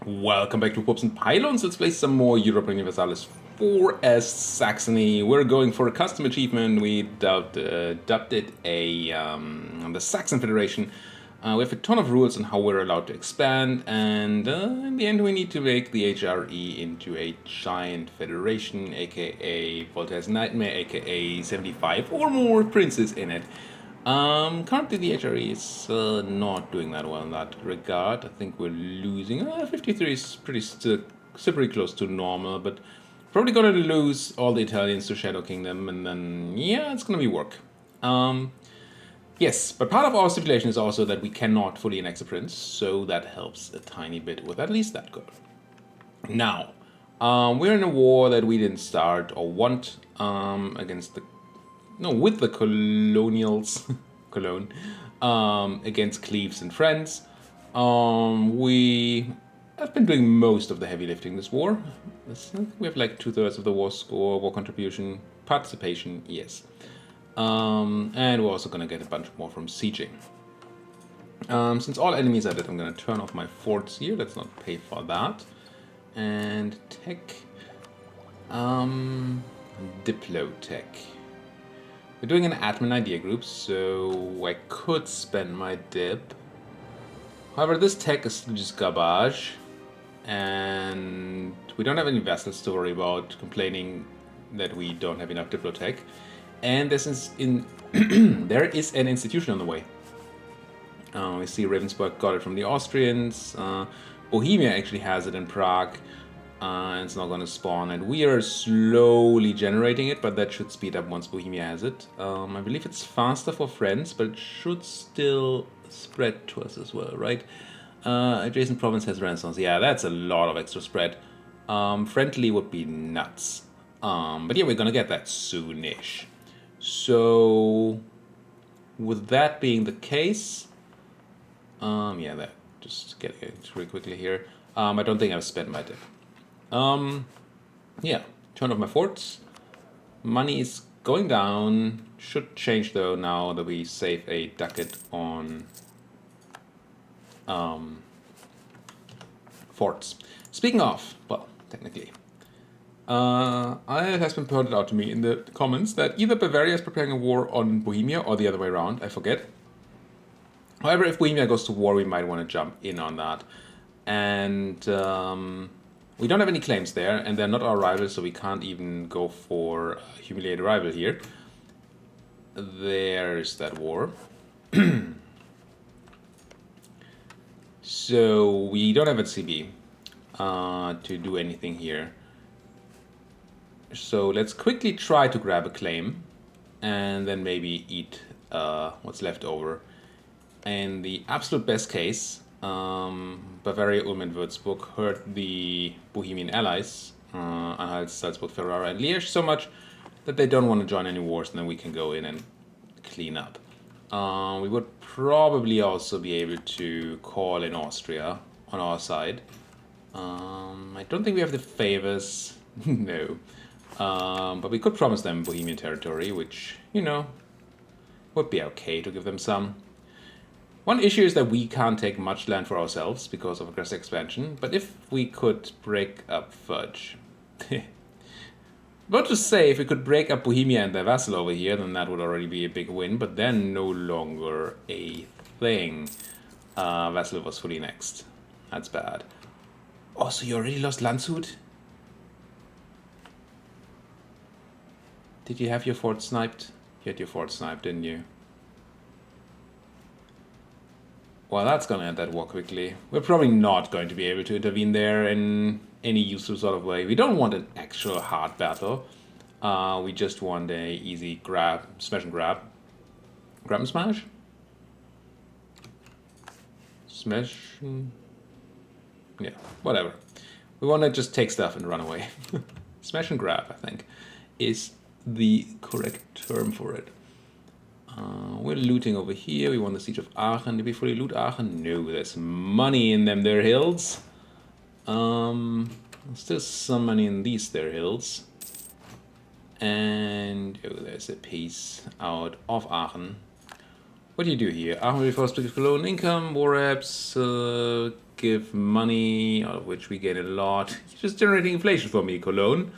Welcome back to Popes and Pylons. Let's play some more Europa Universalis IV as Saxony. We're going for a custom achievement. We dubbed it the Saxon Federation. We have a ton of rules on how we're allowed to expand, and in the end we need to make the HRE into a giant federation, aka Voltaire's Nightmare, aka 75 or more princes in it. Currently the HRE is not doing that well in that regard. I think we're losing. 53 is still pretty close to normal, but probably gonna lose all the Italians to Shadow Kingdom, and then yeah, it's gonna be work. Yes, but part of our stipulation is also that we cannot fully annex a prince, so that helps a tiny bit with at least that goal. Now, we're in a war that we didn't start or want with the colonials, Cologne, against Cleves and friends. We have been doing most of the heavy lifting this war. We have like 2/3 of the war score, war contribution, participation, yes. And we're also going to get a bunch more from sieging. Since all enemies are dead, I'm going to turn off my forts here. Let's not pay for that. And tech. Diplotech. We're doing an admin idea group, so I could spend my dip. However, this tech is just garbage. And we don't have any vessels to worry about complaining that we don't have enough diplotech. And there is an institution on the way. We see Ravensburg got it from the Austrians. Bohemia actually has it in Prague. And it's not going to spawn. And we are slowly generating it, but that should speed up once Bohemia has it. I believe it's faster for friends, but it should still spread to us as well, right? Adjacent province has Renaissance. Yeah, that's a lot of extra spread. Friendly would be nuts. But yeah, we're going to get that soonish. So, with that being the case, yeah, that just getting it really quickly here. I don't think I've spent my dip. Yeah, turn off my forts. Money is going down. Should change though now that we save a ducat on forts. Speaking of, well, technically. It has been pointed out to me in the comments that either Bavaria is preparing a war on Bohemia or the other way around, I forget. However, if Bohemia goes to war, we might want to jump in on that. And we don't have any claims there, and they're not our rivals, so we can't even go for a humiliated rival here. There's that war. So we don't have a CB to do anything here. So let's quickly try to grab a claim and then maybe eat what's left over. In the absolute best case, Bavaria, Ulm and Würzburg hurt the Bohemian allies, Anhalt, Salzburg, Ferrara and Liège so much that they don't want to join any wars, and then we can go in and clean up. We would probably also be able to call in Austria on our side. I don't think we have the favors, no. But we could promise them Bohemian territory, which, you know, would be okay to give them some. One issue is that we can't take much land for ourselves because of aggressive expansion, but if we could break up Fudge. About to say, if we could break up Bohemia and their vassal over here, then that would already be a big win, but they're no longer a thing. Vassal was fully next. That's bad. Oh, so you already lost Landshut? Did you have your fort sniped? You had your fort sniped, didn't you? Well, that's going to end that war quickly. We're probably not going to be able to intervene there in any useful sort of way. We don't want an actual hard battle. We just want a easy grab, smash and grab. Grab and smash? Smash and... yeah, whatever. We want to just take stuff and run away. Smash and grab, I think, is the correct term for it. We're looting over here. We want the siege of Aachen. Did we fully loot Aachen? No, there's money in them there hills. Still some money in these there hills. And oh, there's a piece out of Aachen. What do you do here? Armory force to Cologne income, war reps, give money, out of which we gain a lot. You're just generating inflation for me, Cologne.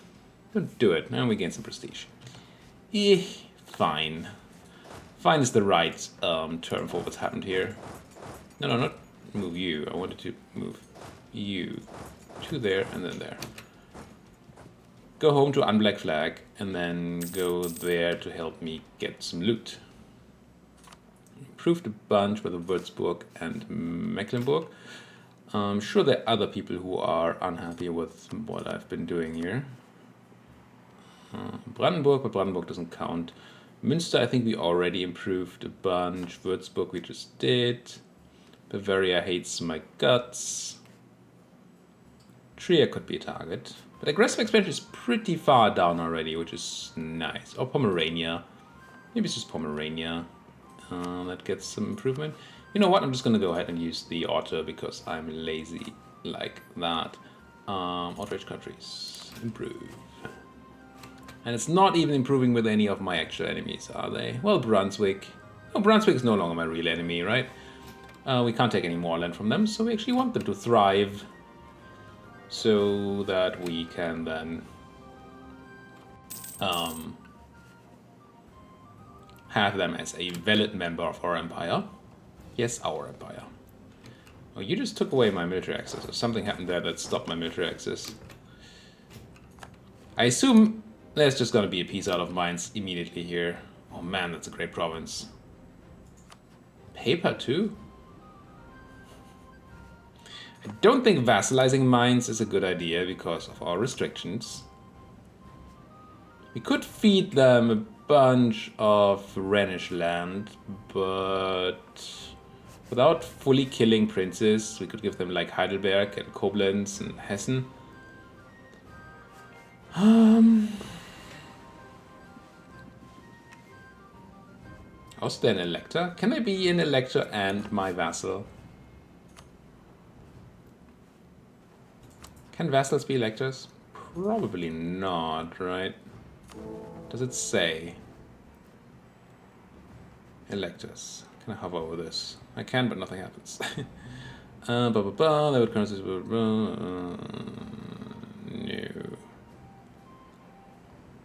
Don't do it. Now we gain some prestige. Fine. Fine is the right term for what's happened here. No, not move you. I wanted to move you to there and then there. Go home to Unblack Flag and then go there to help me get some loot. Improved a bunch with Würzburg and Mecklenburg. Sure, there are other people who are unhappy with what I've been doing here. Brandenburg, but Brandenburg doesn't count. Münster, I think we already improved a bunch. Würzburg, we just did. Bavaria hates my guts. Trier could be a target. But aggressive expansion is pretty far down already, which is nice. Or Pomerania. Maybe it's just Pomerania. That gets some improvement. You know what? I'm just going to go ahead and use the auto because I'm lazy like that. Outrage countries. Improve. And it's not even improving with any of my actual enemies, are they? Well, Brunswick. Oh, Brunswick is no longer my real enemy, right? We can't take any more land from them, so we actually want them to thrive. So that we can then have them as a valid member of our empire. Yes, our empire. Oh, you just took away my military access, or something happened there that stopped my military access. I assume there's just gonna be a piece out of mines immediately here. Oh man, that's a great province. Paper too? I don't think vassalizing mines is a good idea because of our restrictions. We could feed them a bunch of Rhenish land, but without fully killing princes, we could give them like Heidelberg and Koblenz and Hessen. Also, an elector? Can I be an elector and my vassal? Can vassals be electors? Probably not, right? Does it say? Electors. Can I hover over this? I can, but nothing happens. That would consist of... no.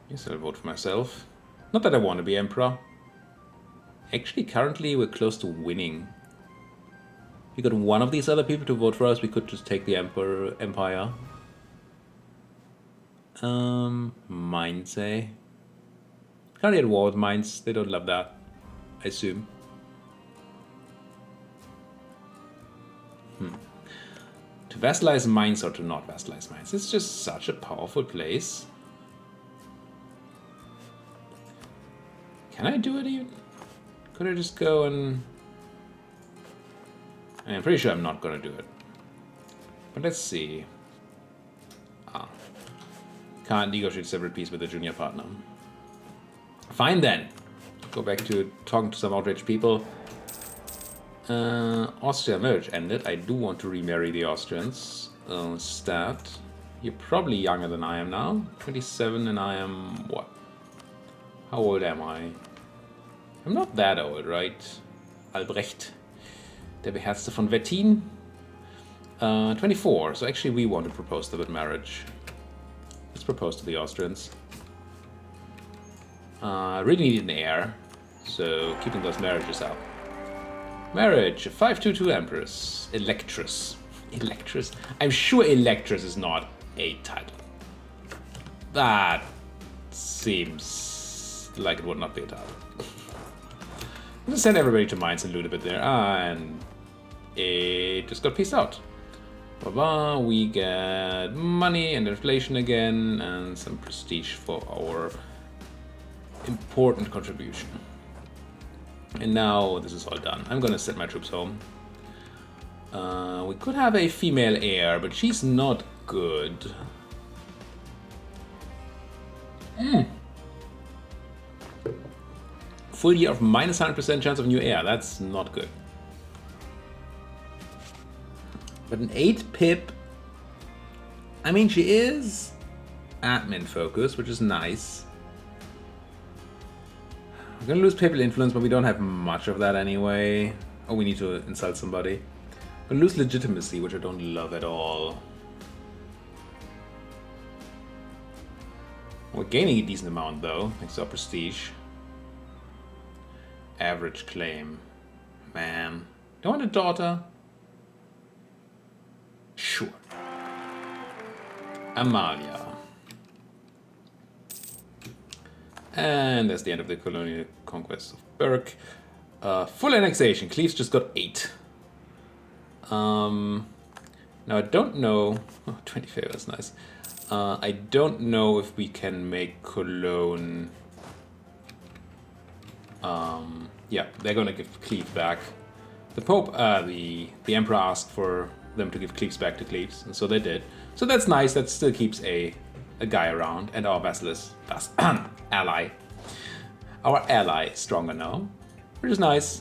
Yes, I'll vote for myself. Not that I want to be emperor. Actually, currently we're close to winning. We got one of these other people to vote for us, we could just take the empire. Mainz, eh? Currently at war with Mainz, they don't love that, I assume. To vassalize Mainz or to not vassalize Mainz, it's just such a powerful place. Can I do it even? Could I just go and... I'm pretty sure I'm not gonna do it. But let's see. Can't negotiate separate peace with a junior partner. Fine then. Go back to talking to some outraged people. Austria marriage ended. I do want to remarry the Austrians. Stat. You're probably younger than I am now. 27 and I am what? How old am I? I'm not that old, right? Albrecht. Der Beherzte von Wettin. 24. So actually we want to propose them with marriage. Let's propose to the Austrians. Really need an heir. So keeping those marriages up. Marriage. 522 Empress. Electress. Electress. I'm sure Electress is not a title. That seems like it would not be a title. I'm gonna send everybody to Mainz and loot a bit there. And it just got pieced out. We get money and inflation again and some prestige for our important contribution. And now this is all done. I'm gonna send my troops home. We could have a female heir, but she's not good. Full year of minus 100% chance of new heir. That's not good. But an 8 pip, I mean, she is admin focused, which is nice. We're gonna lose papal influence, but we don't have much of that anyway. Oh, we need to insult somebody. We're gonna lose legitimacy, which I don't love at all. We're gaining a decent amount though, thanks to our prestige. Average claim. Man. Do I want a daughter? Sure. Amalia. And that's the end of the colonial conquest of Berk. Full annexation. Cleves just got 8. Now I don't know... Oh, 20 favors, nice. I don't know if we can make Cologne... yeah, they're gonna give Cleves back. The Pope, the Emperor asked for them to give Cleves back to Cleves, and so they did. So that's nice, that still keeps a guy around, and our ally. Our ally is stronger now, which is nice.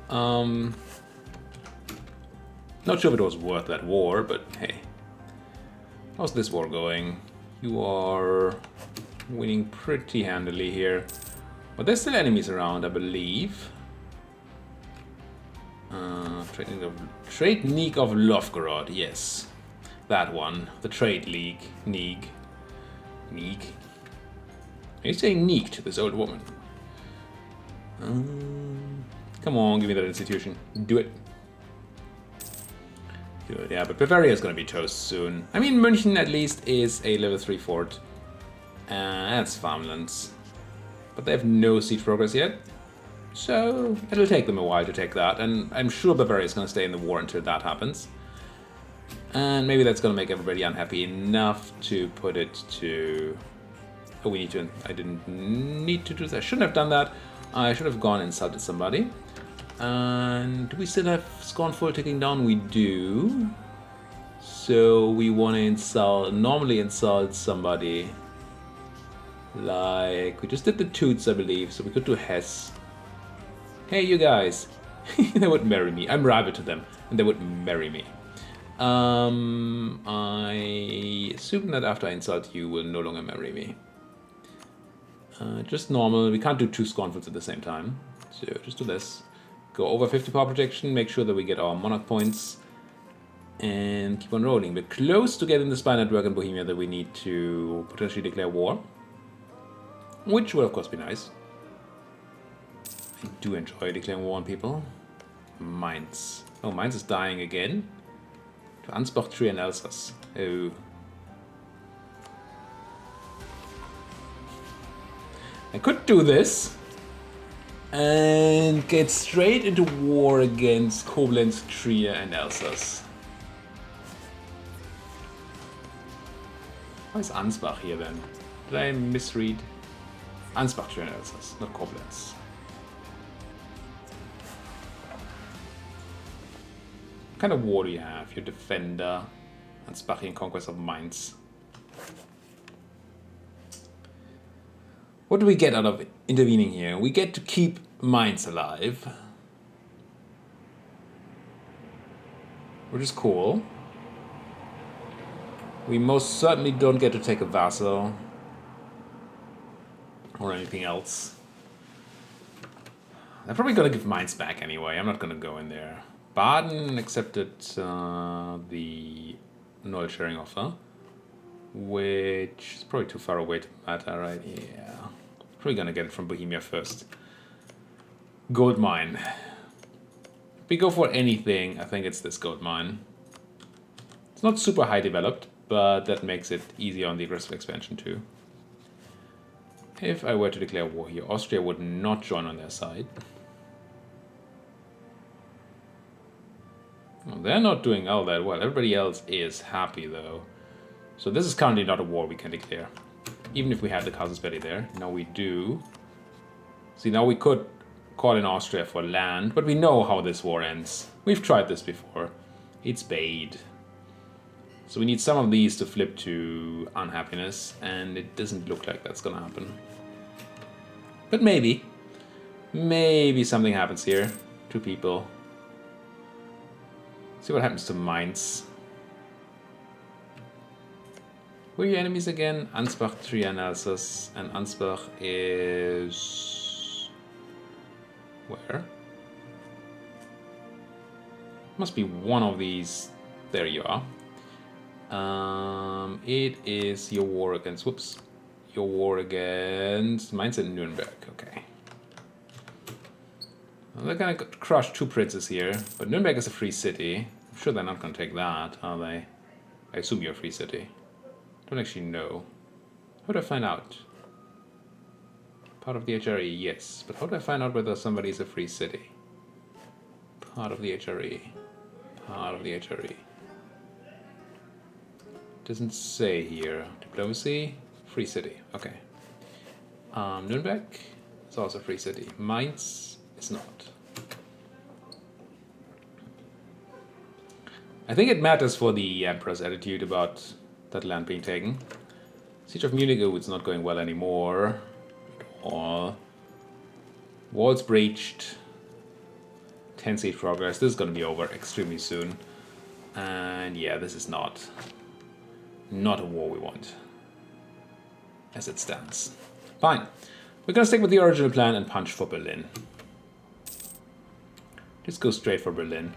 Not sure if it was worth that war, but hey. How's this war going? You are winning pretty handily here. But there's still enemies around, I believe. Trade League of Novgorod, yes. That one. The Trade League. Neeg. Are you saying neek to this old woman? Come on, give me that institution. Do it. Good, yeah, but Bavaria is going to be toast soon. I mean, München at least is a level 3 fort. That's farmlands. But they have no siege progress yet. So it'll take them a while to take that. And I'm sure Bavaria is going to stay in the war until that happens. And maybe that's going to make everybody unhappy enough to put it to... Oh, we need to... I didn't need to do that. I shouldn't have done that. I should have gone and insulted somebody. And do we still have Scornful ticking down? We do. So we want to normally insult somebody. Like, we just did the Toots, I believe. So we could do Hess. Hey, you guys. They would marry me. I'm rival to them. And they would marry me. I assume that after I insult you, will no longer marry me. Just normal. We can't do 2 Scornfuls at the same time. So just do this. Go over 50 power protection. Make sure that we get our monarch points. And keep on rolling. We're close to getting the spy network in Bohemia that we need to potentially declare war. Which will of course be nice. I do enjoy declaring war on people. Mainz. Oh, Mainz is dying again. To Ansbach, Trier and Elsass. Oh. I could do this and get straight into war against Koblenz, Trier and Elsass. Why is Ansbach here then? Did I misread? Ansbach, Trier and Elsass, not Koblenz. What kind of war do you have? Your defender, Ansbachian conquest of Mainz. What do we get out of intervening here? We get to keep Mainz alive, which is cool. We most certainly don't get to take a vassal or anything else. They're probably going to give Mainz back anyway. I'm not going to go in there. Baden accepted the null sharing offer, which is probably too far away to matter, right? Yeah. Probably gonna get it from Bohemia first. Gold mine. If we go for anything, I think it's this gold mine. It's not super high developed, but that makes it easier on the aggressive expansion too. If I were to declare war here, Austria would not join on their side. Well, they're not doing all that well. Everybody else is happy though. So this is currently not a war we can declare. Even if we had the casus belli there. Now we do. See, now we could call in Austria for land, but we know how this war ends. We've tried this before. It's bad. So we need some of these to flip to unhappiness, and it doesn't look like that's gonna happen. But maybe. Maybe something happens here. 2 people. See what happens to Mainz. Who are your enemies again? Ansbach, Trier, and Alsace. And Ansbach is Must be one of these. There you are. It is your war against, whoops, your war against Mainz and Nuremberg. Okay. Well, they're gonna crush 2 princes here, but Nuremberg is a free city. I'm sure they're not gonna take that, are they? I assume you're a free city. Don't actually know. How do I find out? Part of the HRE, yes. But how do I find out whether somebody is a free city? Part of the HRE. Part of the HRE. Doesn't say here. Diplomacy, free city. Okay. Nuremberg is also a free city. Mainz is not. I think it matters for the Emperor's attitude about that land being taken. Siege of Munich, oh, it's not going well anymore. At all. Walls breached. 10 siege progress. This is going to be over extremely soon. And yeah, this is not a war we want. As it stands. Fine. We're going to stick with the original plan and punch for Berlin. Just go straight for Berlin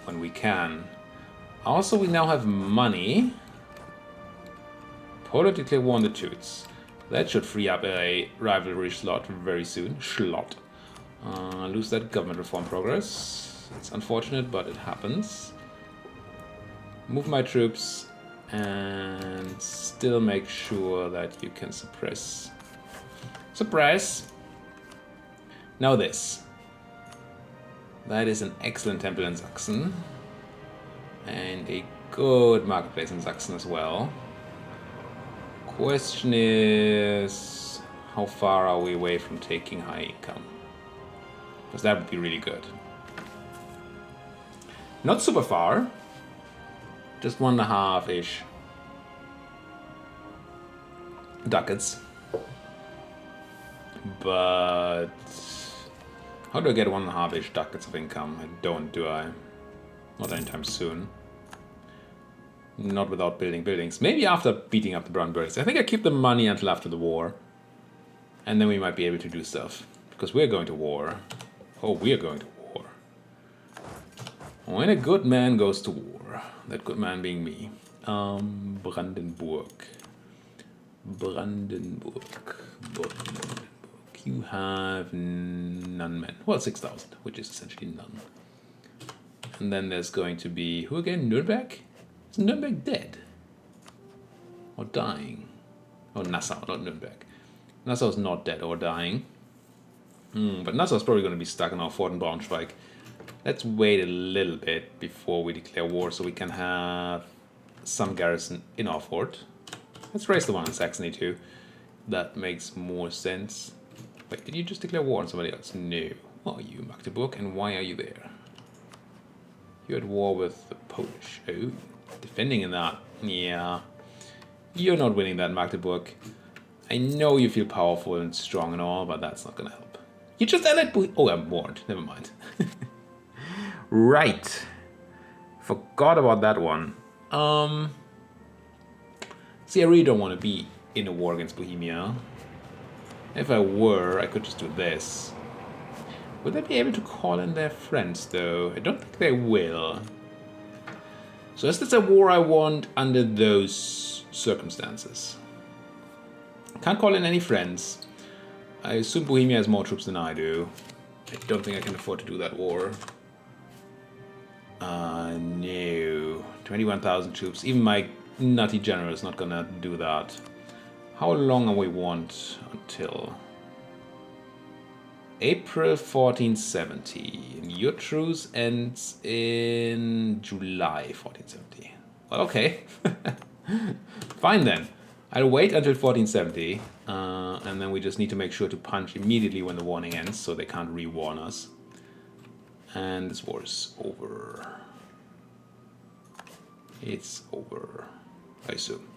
when we can. Also, we now have money. Poland declare war on the Teuts. That should free up a rivalry slot very soon. Lose that government reform progress. It's unfortunate, but it happens. Move my troops and still make sure that you can suppress. Suppress! Now this. That is an excellent temple in Saxon. And a good marketplace in Saxon as well. Question is, how far are we away from taking high income? Because that would be really good. Not super far. Just 1.5-ish ducats. But how do I get 1.5-ish ducats of income? I don't, do I? Not anytime soon. Not without building buildings. Maybe after beating up the Brandenburgs. I think I keep the money until after the war. And then we might be able to do stuff. Because we're going to war. Oh, we're going to war. When a good man goes to war. That good man being me. Brandenburg. You have none men. Well, 6,000, which is essentially none. And then there's going to be, who again? Nuremberg? Is Nuremberg dead? Or dying? Oh, Nassau, not Nuremberg. Nassau's not dead or dying. But Nassau's probably going to be stuck in our fort in Braunschweig. Let's wait a little bit before we declare war so we can have some garrison in our fort. Let's raise the one in Saxony too. That makes more sense. Wait, did you just declare war on somebody else? No. Are you Magdeburg, and why are you there? You're at war with the Polish. Oh, defending in that. Yeah. You're not winning that, Magdeburg. I know you feel powerful and strong and all, but that's not gonna help. You just allied. Oh, I'm warned. Never mind. Right. Forgot about that one. See, I really don't want to be in a war against Bohemia. If I were, I could just do this. Would they be able to call in their friends, though? I don't think they will. So is this a war I want under those circumstances? Can't call in any friends. I assume Bohemia has more troops than I do. I don't think I can afford to do that war. No. 21,000 troops. Even my nutty general is not gonna do that. How long are we want until? April 1470. And your truce ends in July 1470. Well, okay. Fine then. I'll wait until 1470. And then we just need to make sure to punch immediately when the warning ends so they can't re-warn us. And this war is over. It's over, I assume.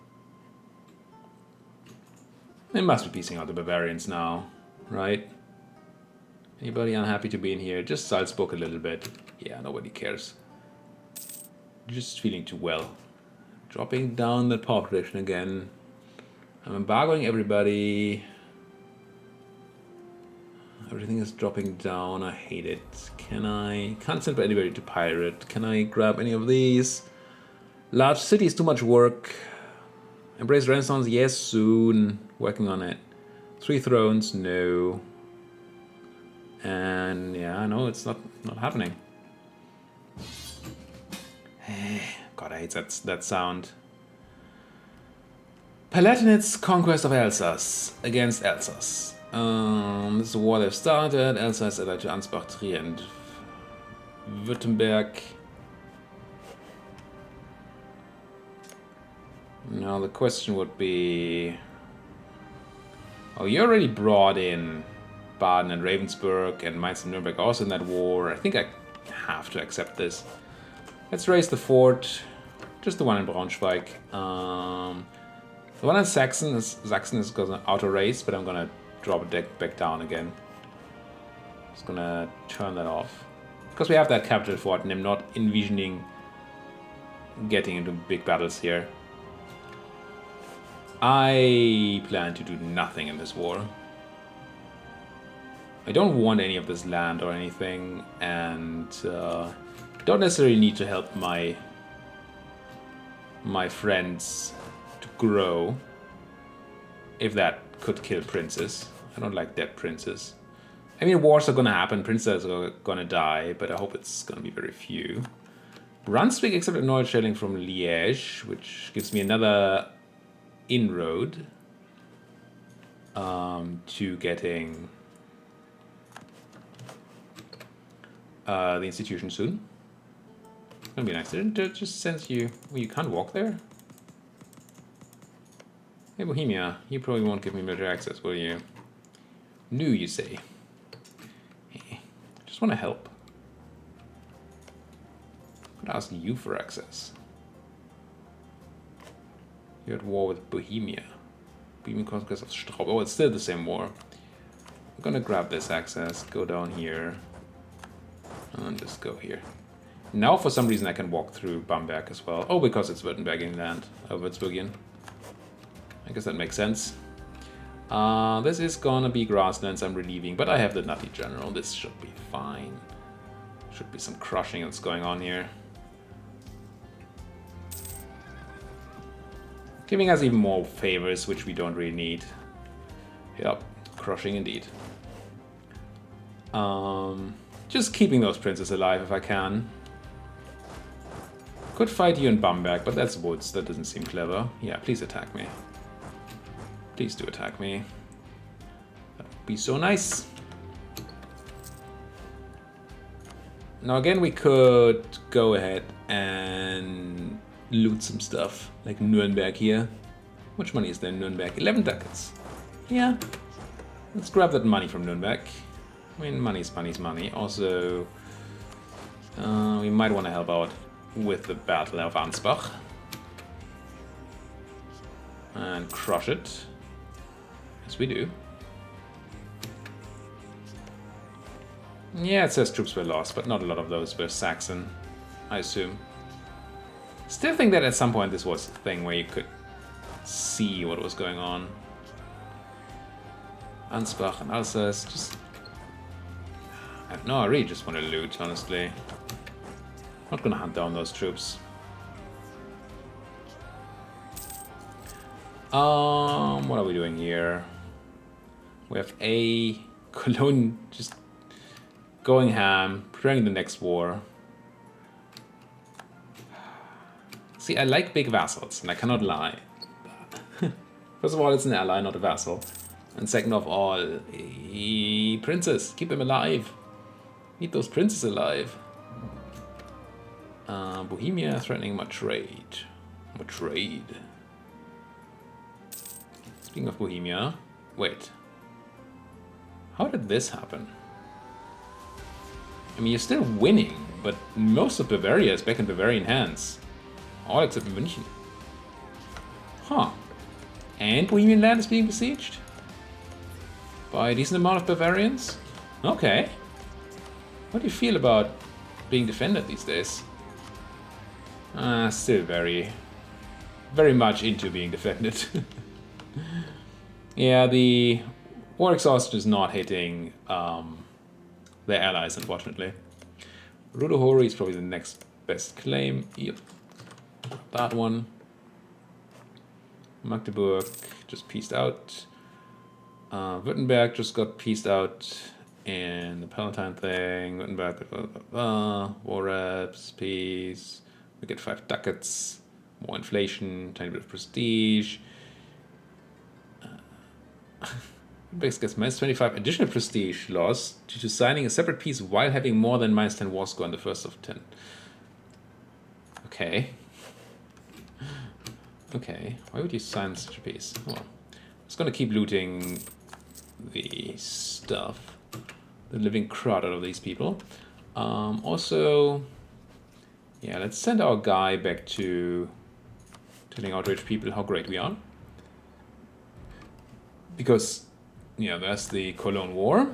They must be piecing out the Bavarians now, right? Anybody unhappy to be in here? Just Salzburg a little bit. Yeah, nobody cares. Just feeling too well. Dropping down the population again. I'm embargoing everybody. Everything is dropping down. I hate it. Can't send anybody to pirate. Can I grab any of these? Large city is too much work. Embrace Renaissance, yes, soon. Working on it. 3 thrones, no. And yeah, no, it's not happening. God, I hate that sound. Palatinate's conquest of Alsace against Alsace. This is a war they've started. Alsace allied to Ansbach, Trier, and Württemberg. Now the question would be... Oh, you already brought in Baden and Ravensburg, and Mainz and Nuremberg also in that war. I think I have to accept this. Let's raise the fort. Just the one in Braunschweig. The one in Saxon is going to auto-raise, but I'm going to drop it back down again. Just going to turn that off. Because we have that capital fort, and I'm not envisioning getting into big battles here. I plan to do nothing in this war. I don't want any of this land or anything, and don't necessarily need to help my friends to grow, if that could kill princes. I don't like dead princes. I mean, wars are gonna happen, princes are gonna die, but I hope it's gonna be very few. Brunswick accepted Neuschelling from Liège, which gives me another inroad to getting the institution soon. It's gonna be an accident. It just sends you... Well, you can't walk there? Hey, Bohemia, you probably won't give me military access, will you? No, you say. Hey, I just want to help. I'm gonna ask you for access. You're at war with Bohemia. Bohemian conquest of Straub. Oh, it's still the same war. I'm gonna grab this access, go down here, and just go here. Now, for some reason, I can walk through Bamberg as well. Oh, because it's Württembergian land. Oh, Würzburgian. I guess that makes sense. This is gonna be grasslands I'm relieving, but I have the Nutty General. This should be fine. Should be some crushing that's going on here. Giving us even more favors, which we don't really need. Yep, crushing indeed. Just keeping those princes alive if I can. Could fight you in Bamberg, but that's woods. That doesn't seem clever. Yeah, please attack me. Please do attack me. That would be so nice. Now again, we could go ahead and loot some stuff, like Nuremberg here. How much money is there in Nuremberg? 11 ducats. Yeah, let's grab that money from Nuremberg. I mean, money's money. Also, we might want to help out with the Battle of Ansbach. And crush it. Yes, we do. Yeah, it says troops were lost, but not a lot of those were Saxon, I assume. Still think that at some point this was a thing where you could see what was going on. Ansbach and Alsace, just... No, I really just want to loot, honestly. Not gonna hunt down those troops. What are we doing here? We have a Cologne just going ham, preparing the next war. See, I like big vassals, and I cannot lie. First of all, it's an ally, not a vassal. And second of all, princes, keep them alive. Keep those princes alive. Bohemia threatening my trade. Speaking of Bohemia, wait. How did this happen? I mean, you're still winning, but most of Bavaria is back in Bavarian hands. All except München. Huh. And Bohemian land is being besieged? By a decent amount of Bavarians? Okay. What do you feel about being defended these days? Still very much into being defended. Yeah, War exhaustion is not hitting their allies, unfortunately. Rudohori is probably the next best claim. Yep. That one. Magdeburg just pieced out. Württemberg just got pieced out in the Palatine thing. Württemberg, war reps, peace. We get 5 ducats, more inflation, tiny bit of prestige. Württemberg gets minus 25 additional prestige loss due to signing a separate peace while having more than minus 10 war score on the first of 10. Okay. Okay, why would you sign such a piece? Well, I'm just gonna keep looting the stuff, the living crud out of these people. Also, yeah, let's send our guy back to telling outraged people how great we are. Because, yeah, there's the Cologne War.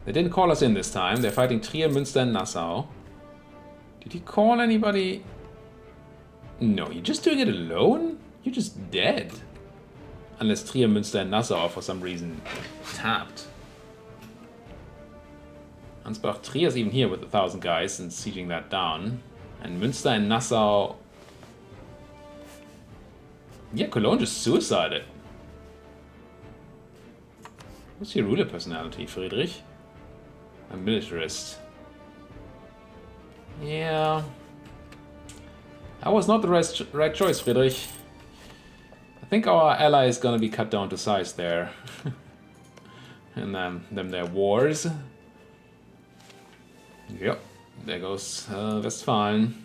They didn't call us in this time. They're fighting Trier, Münster, and Nassau. Did he call anybody? No, you're just doing it alone? You're just dead. Unless Trier, Münster, and Nassau are for some reason tapped. Ansbach Trier's even here with 1,000 guys and sieging that down. And Münster and Nassau... Yeah, Cologne just suicided. What's your ruler personality, Friedrich? A militarist. Yeah... That was not the right choice, Friedrich. I think our ally is gonna be cut down to size there. And then their wars. Yep, there goes Westphalen.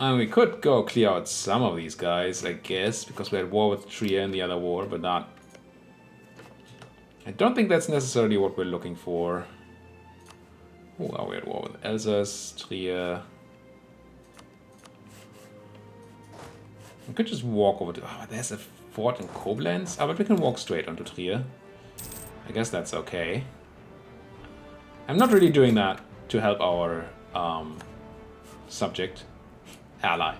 And we could go clear out some of these guys, I guess, because we had war with Trier in the other war, but not... I don't think that's necessarily what we're looking for. Oh, are we at war with Elsass, Trier? We could just walk over to... Oh, there's a fort in Koblenz? Oh, but we can walk straight onto Trier. I guess that's okay. I'm not really doing that to help our subject, ally.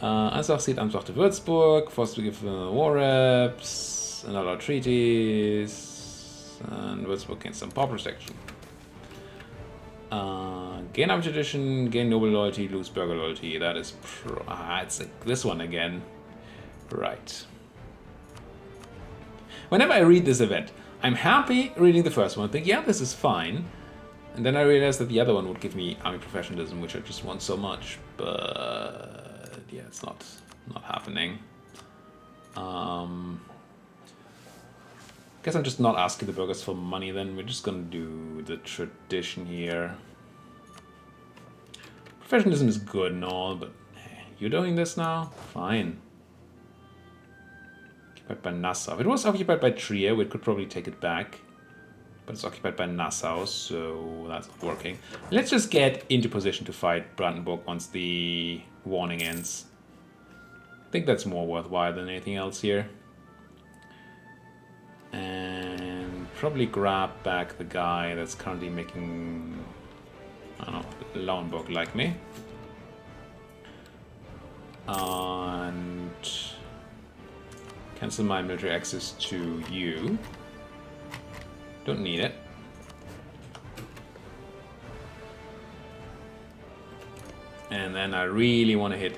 Ansbach sieht Ansbach to Würzburg, forced to give war reps, another treaties, and Würzburg gains some power protection. Gain average tradition, gain noble loyalty, lose burger loyalty. That is it's this one again. Right. Whenever I read this event, I'm happy reading the first one, think, yeah, this is fine. And then I realize that the other one would give me army professionalism, which I just want so much. But yeah, it's not happening. Guess I'm just not asking the burghers for money then. We're just gonna do the tradition here. Professionalism is good and all, but hey, you're doing this now? Fine. Occupied by Nassau. If it was occupied by Trier, we could probably take it back. But it's occupied by Nassau, so that's not working. Let's just get into position to fight Brandenburg once the warning ends. I think that's more worthwhile than anything else here. And probably grab back the guy that's currently making, I don't know, Lauenburg like me. And cancel my military access to you. Don't need it. And then I really want to hit...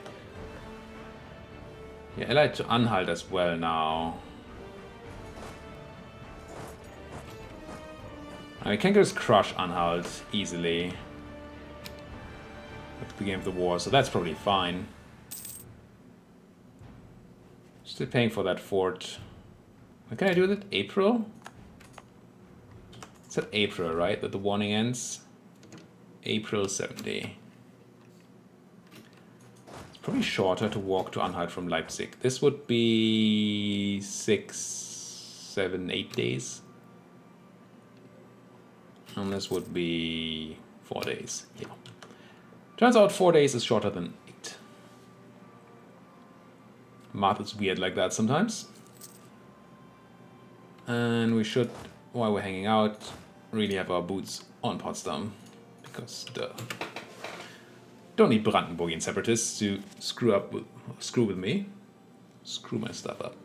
Yeah, allied to Anhalt as well now. I can just crush Anhalt easily at the beginning of the war, so that's probably fine. Still paying for that fort. When can I do that? April? It's at April, right? That the warning ends? April 70. It's probably shorter to walk to Anhalt from Leipzig. This would be 6, 7, 8 days. And this would be 4 days. Yeah. Turns out 4 days is shorter than 8. Math is weird like that sometimes. And we should, while we're hanging out, really have our boots on Potsdam. Because duh. Don't need Brandenburgian separatists to screw with me. Screw my stuff up.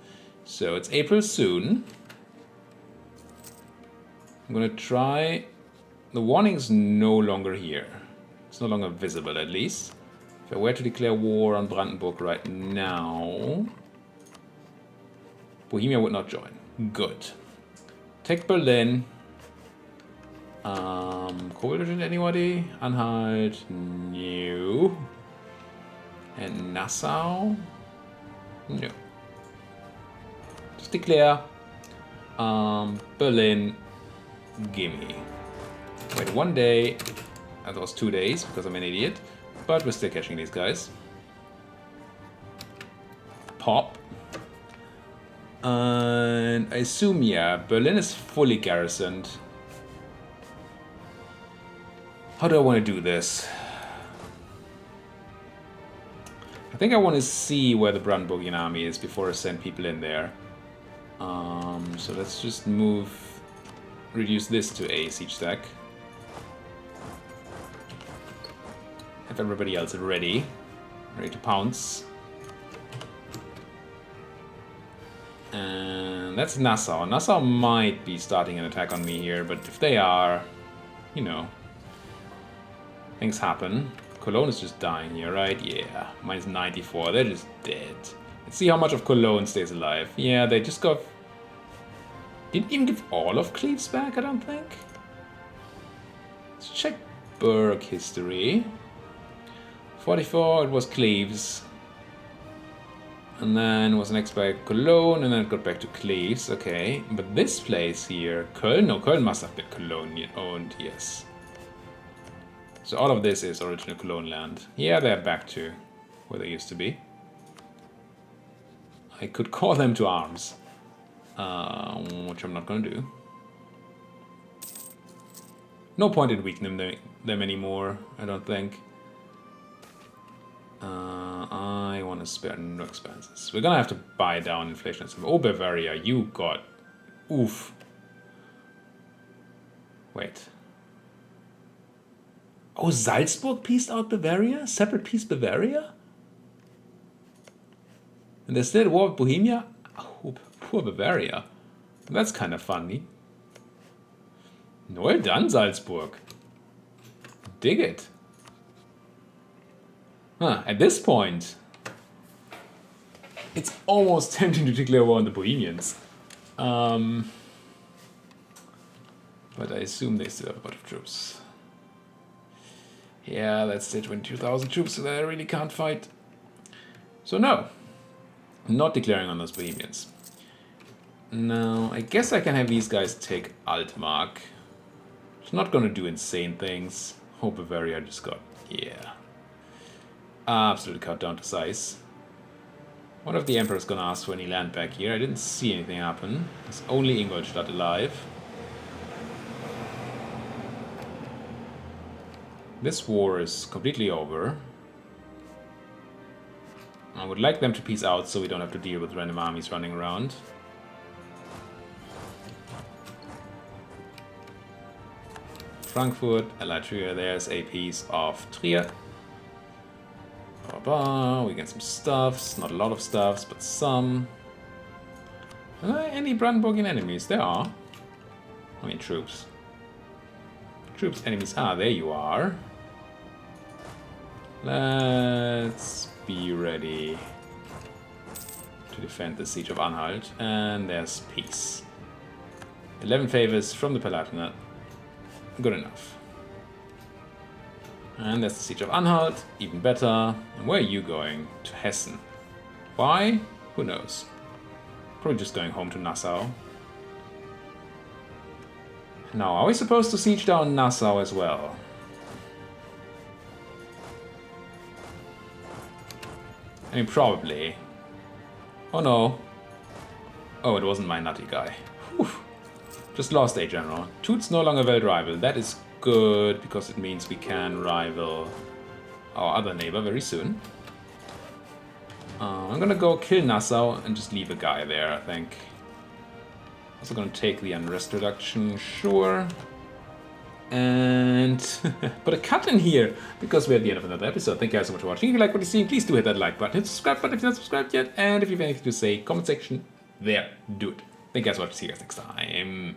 So it's April soon. I'm gonna try. The warning is no longer here. It's no longer visible, at least. If I were to declare war on Brandenburg right now, Bohemia would not join. Good. Take Berlin. Co-religion, anybody? Anhalt? No. And Nassau? No. Just declare. Berlin. Gimme. Wait 1 day. That was 2 days because I'm an idiot. But we're still catching these guys. Pop. And I assume, yeah, Berlin is fully garrisoned. How do I want to do this? I think I want to see where the Brandenburgian army is before I send people in there. So let's just reduce this to a siege stack. Have everybody else ready to pounce. And that's Nassau. Nassau might be starting an attack on me here, but if they are, you know, things happen. Cologne is just dying here, right? Yeah, minus 94. They're just dead. Let's see how much of Cologne stays alive. Yeah, they just got... Didn't even give all of Cleves back, I don't think. Let's check Berg history. 44, it was Cleves. And then it was next by Cologne, and then it got back to Cleves. Okay, but this place here, Köln? No, Köln must have been Cologne owned, yes. So all of this is original Cologne land. Yeah, they're back to where they used to be. I could call them to arms, which I'm not going to do. No point in weakening them anymore, I don't think. I want to spare no expenses. We're gonna have to buy down inflation. Oh, Bavaria, you got... Oof. Wait. Oh, Salzburg pieced out Bavaria? Separate piece Bavaria? And they're still at war with Bohemia? Oh, poor Bavaria. That's kind of funny. Well done, Salzburg. Dig it. Huh, at this point, it's almost tempting to declare war on the Bohemians. But I assume they still have a lot of troops. Yeah, that's it, 22,000 troops, so they really can't fight. So no, not declaring on those Bohemians. Now, I guess I can have these guys take Altmark. It's not gonna do insane things. Oh, Bavaria just got, yeah. Absolutely cut down to size. What if the Emperor's gonna ask for any land back here? I didn't see anything happen. There's only Ingolstadt alive. This war is completely over. I would like them to peace out so we don't have to deal with random armies running around. Frankfurt, Elyria, there's a piece of Trier. We get some stuffs, not a lot of stuffs, but some. Any Brandenburgian enemies? There are. I mean, troops. Troops, enemies. Ah, there you are. Let's be ready to defend the siege of Anhalt. And there's peace. 11 favors from the Palatinate. Good enough. And there's the siege of Anhalt. Even better. And where are you going? To Hessen. Why? Who knows? Probably just going home to Nassau. Now, are we supposed to siege down Nassau as well? I mean, probably. Oh no. Oh, it wasn't my nutty guy. Whew. Just lost a general. Toots no longer Welt rival. That is good, because it means we can rival our other neighbor very soon. I'm gonna go kill Nassau and just leave a guy there, I think. Also gonna take the unrest reduction, sure. And and put a cut in here because we're at the end of another episode. Thank you guys so much for watching. If you like what you see, please do hit that like button, hit the subscribe button if you're not subscribed yet, and if you have anything to say, comment section there, do it. Thank you guys so much. See you guys next time.